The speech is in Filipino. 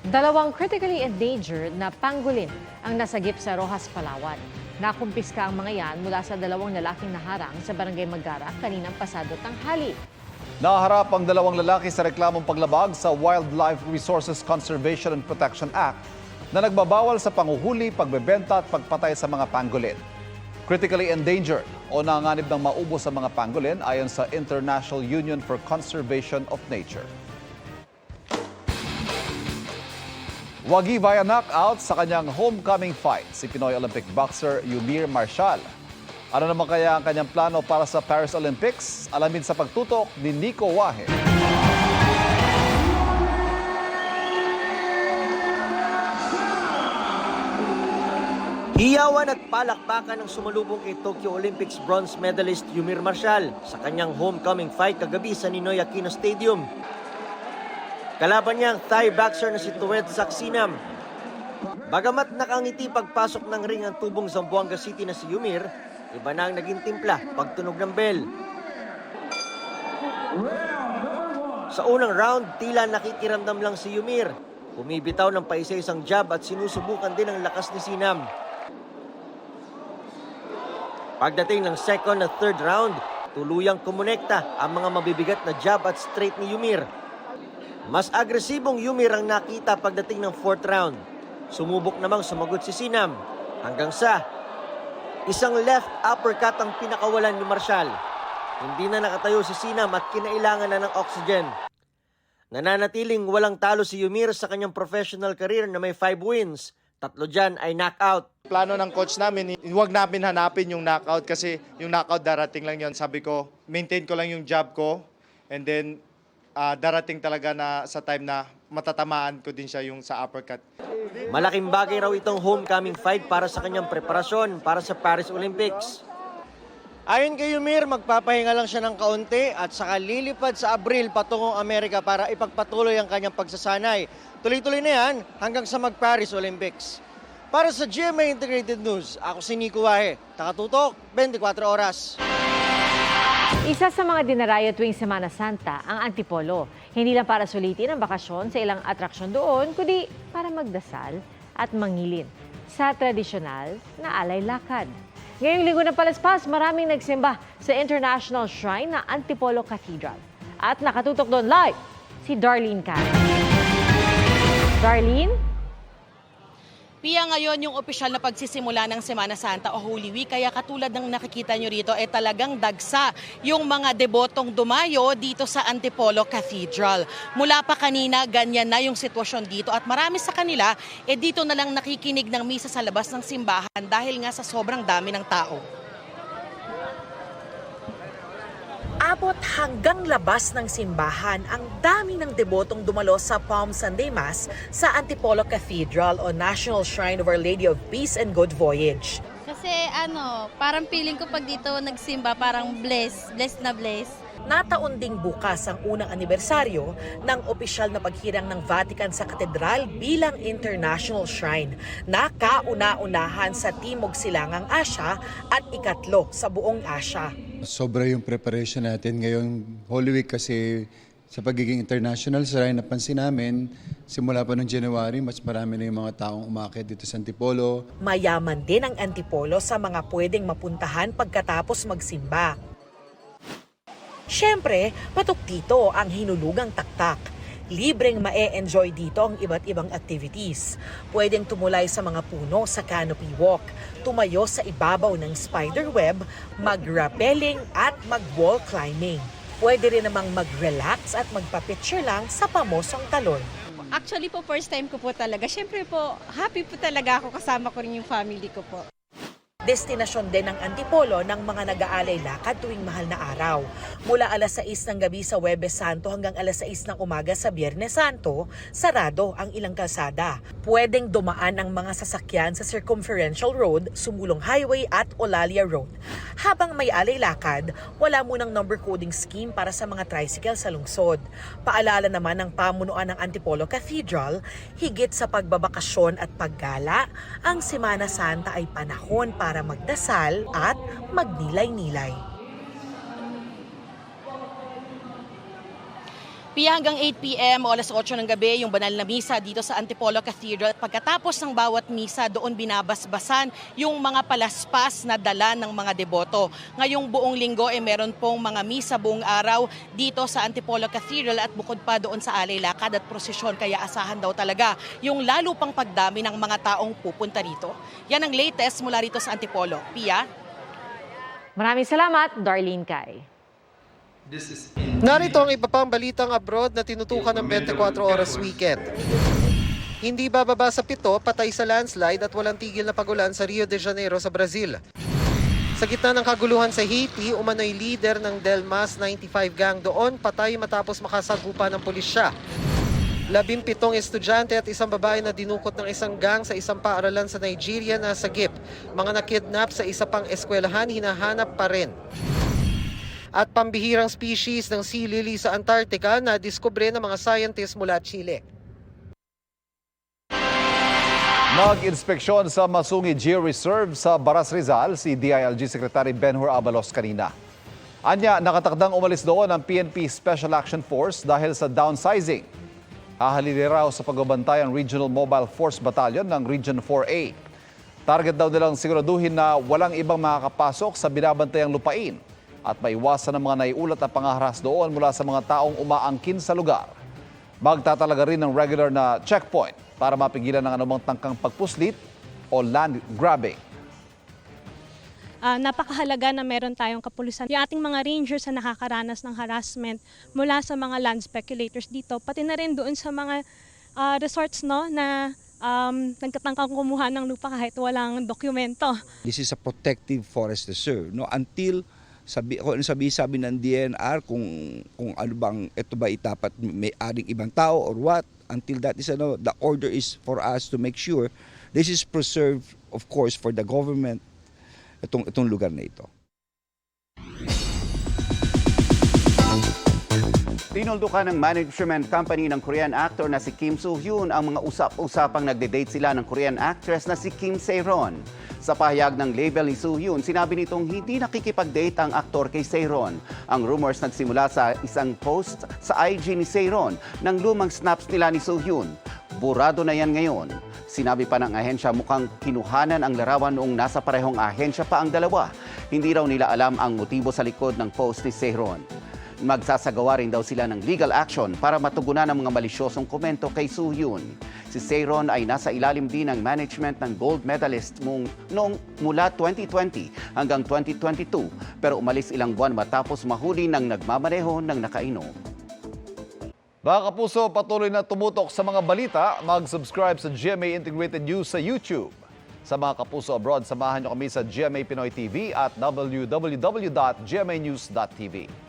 Dalawang critically endangered na pangolin ang nasagip sa Rojas, Palawan. Nakumpiska ang mga yan mula sa dalawang lalaking naharang sa Barangay Magara kaninang pasado tanghali. Naharap ang dalawang lalaki sa reklamong paglabag sa Wildlife Resources Conservation and Protection Act na nagbabawal sa panguhuli, pagbebenta at pagpatay sa mga pangolin. Critically endangered o nanganganib ng maubos sa mga pangolin ayon sa International Union for Conservation of Nature. Wagi via knockout sa kanyang homecoming fight si Pinoy Olympic boxer Yumir Marshall. Ano naman kaya ang kanyang plano para sa Paris Olympics? Alamin sa pagtutok ni Nico Wahe. Hiyawan at palakpakan ang sumalubong kay Tokyo Olympics bronze medalist Yumir Marshall sa kanyang homecoming fight kagabi sa Ninoy Aquino Stadium. Kalaban niya ang Thai boxer na si Tued Saxinam. Bagamat nakangiti pagpasok ng ring ang tubong Zamboanga City na si Yumir, iba na ang naging timpla pagtunog ng bell. Sa unang round, tila nakikiramdam lang si Yumir. Bumibitaw ng paisa-isang jab at sinusubukan din ang lakas ni Sinam. Pagdating ng second at third round, tuluyang kumonekta ang mga mabibigat na jab at straight ni Yumir. Mas agresibong Yumir ang nakita pagdating ng fourth round. Sumubok namang sumagot si Sinam hanggang sa isang left uppercut ang pinakawalan ni Marshall. Hindi na nakatayo si Sinam at kinailangan na ng oxygen. Nananatiling walang talo si Yumir sa kanyang professional career na may 5 wins. 3 dyan ay knockout. Plano ng coach namin, huwag namin hanapin yung knockout kasi yung knockout darating lang yon. Sabi ko, maintain ko lang yung jab ko and then darating talaga na sa time na matatamaan ko din siya yung sa uppercut. Malaking bagay raw itong homecoming fight para sa kanyang preparasyon para sa Paris Olympics. Ayon kay Yumir, magpapahinga lang siya ng kaunti at saka lilipad sa Abril patungong Amerika para ipagpatuloy ang kanyang pagsasanay. Tuloy-tuloy na yan hanggang sa mag-Paris Olympics. Para sa GMA Integrated News, ako si Nico Wahe. Takatutok, 24 oras. Isa sa mga dinarayo tuwing Semana Santa ang Antipolo. Hindi lang para sulitin ang bakasyon sa ilang atraksyon doon, kundi para magdasal at mangilin sa tradisyonal na alay lakad. Ngayong linggo ng Palaspas, maraming nagsimba sa International Shrine na Antipolo Cathedral. At nakatutok doon live si Darlene Can. Darlene? Pia, ngayon yung opisyal na pagsisimula ng Semana Santa o Holy Week, kaya katulad ng nakikita nyo rito, talagang dagsa yung mga debotong dumayo dito sa Antipolo Cathedral. Mula pa kanina, ganyan na yung sitwasyon dito at marami sa kanila, dito na lang nakikinig ng misa sa labas ng simbahan dahil nga sa sobrang dami ng tao. Abot hanggang labas ng simbahan ang dami ng debotong dumalo sa Palm Sunday Mass sa Antipolo Cathedral o National Shrine of Our Lady of Peace and Good Voyage. Kasi parang feeling ko pag dito nagsimba, parang blessed na blessed. Nataon ding bukas ang unang anibersaryo ng opisyal na paghirang ng Vatican sa katedral bilang international shrine na kauna-unahan sa Timog Silangang Asya at ikatlo sa buong Asya. Sobra yung preparation natin ngayong Holy Week kasi sa pagiging international shrine, napansin namin, simula pa noong January, mas marami na yung mga taong umakyat dito sa Antipolo. Mayaman din ang Antipolo sa mga pwedeng mapuntahan pagkatapos magsimba. Siyempre, patok dito ang hinulugang taktak. Libreng ma-e-enjoy dito ang iba't ibang activities. Pwedeng tumulay sa mga puno sa canopy walk, tumayo sa ibabaw ng spider web, mag-rappelling at mag-wall climbing. Pwede rin namang mag-relax at magpa-picture lang sa pamosong talon. Actually po, first time ko po talaga. Siyempre po, happy po talaga ako, kasama ko rin yung family ko po. Destinasyon din ng Antipolo ng mga nag-aalay lakad tuwing mahal na araw. Mula alas 6 ng gabi sa Huwebes Santo hanggang alas 6 ng umaga sa Biyernes Santo, sarado ang ilang kalsada. Pwedeng dumaan ang mga sasakyan sa Circumferential Road, Sumulong Highway at Olalia Road. Habang may alay lakad, wala munang number coding scheme para sa mga tricycle sa lungsod. Paalala naman ng pamunuan ng Antipolo Cathedral, higit sa pagbabakasyon at paggala, ang Semana Santa ay panahon para magdasal at magnilay-nilay. Pia, hanggang 8 p.m. o alas 8 ng gabi, yung banal na misa dito sa Antipolo Cathedral. Pagkatapos ng bawat misa, doon binabasbasan yung mga palaspas na dala ng mga deboto. Ngayong buong linggo, meron pong mga misa buong araw dito sa Antipolo Cathedral at bukod pa doon sa alay lakad at prosesyon. Kaya asahan daw talaga yung lalo pang pagdami ng mga taong pupunta rito. Yan ang latest mula rito sa Antipolo. Pia? Maraming salamat, Darlene Kai. Narito ang iba pang balitang abroad na tinutukan ng 24 oras weekend. Hindi bababa sa 7, patay sa landslide at walang tigil na pagulan sa Rio de Janeiro sa Brazil. Sa gitna ng kaguluhan sa Haiti, umano'y leader ng Del Mas 95 gang doon patay matapos makasagupa ng pulisya. 17 estudyante at isang babae na dinukot ng isang gang sa isang paaralan sa Nigeria na sagip. Mga nakidnap sa isa pang eskwelahan hinahanap pa rin. At pambihirang species ng sea lily sa Antarctica na diskubre ng mga scientists mula Chile. Nag-inspeksyon sa Masungi Georeserve sa Baras Rizal si DILG Secretary Benhur Abalos kanina. Anya, nakatakdang umalis doon ang PNP Special Action Force dahil sa downsizing. Hahalili raw sa pagbabantay ang Regional Mobile Force Battalion ng Region 4A. Target daw nilang siguraduhin na walang ibang makakapasok sa binabantayang lupain at maiwasan ng mga naiulat na pangaharas doon mula sa mga taong umaangkin sa lugar. Magtatalaga rin ng regular na checkpoint para mapigilan ng anumang tangkang pagpuslit o land grabbing. Napakahalaga na meron tayong kapulisan. Yung ating mga rangers na nakakaranas ng harassment mula sa mga land speculators dito, pati na rin doon sa mga resorts na nagkatangkang kumuha ng lupa kahit walang dokumento. This is a protective forest reserve. No? Until sabi ng DNR kung ano bang ito ba itapat may aring ibang tao or what, until that is the order is for us to make sure this is preserved, of course, for the government itong lugar na ito. Tinuldukan ng management company ng Korean actor na si Kim Soo-hyun ang mga usap-usapang nagde-date sila ng Korean actress na si Kim Se-ron. Sa pahayag ng label ni Soo-hyun, sinabi nitong hindi nakikipag-date ang aktor kay Se-ron. Ang rumors nagsimula sa isang post sa IG ni Se-ron ng lumang snaps nila ni Soo-hyun. Burado na yan ngayon. Sinabi pa ng ahensya mukhang kinuhanan ang larawan noong nasa parehong ahensya pa ang dalawa. Hindi raw nila alam ang motibo sa likod ng post ni Se-ron. Magsasagawa rin daw sila ng legal action para matugunan ang mga malisyosong komento kay Soo-hyun. Si Se-ron ay nasa ilalim din ng management ng gold medalist noong mula 2020 hanggang 2022 pero umalis ilang buwan matapos mahuli ng nagmamaneho ng nakainom. Mga kapuso, patuloy na tumutok sa mga balita. Mag-subscribe sa GMA Integrated News sa YouTube. Sa mga kapuso abroad, samahan niyo kami sa GMA Pinoy TV at www.gmanews.tv.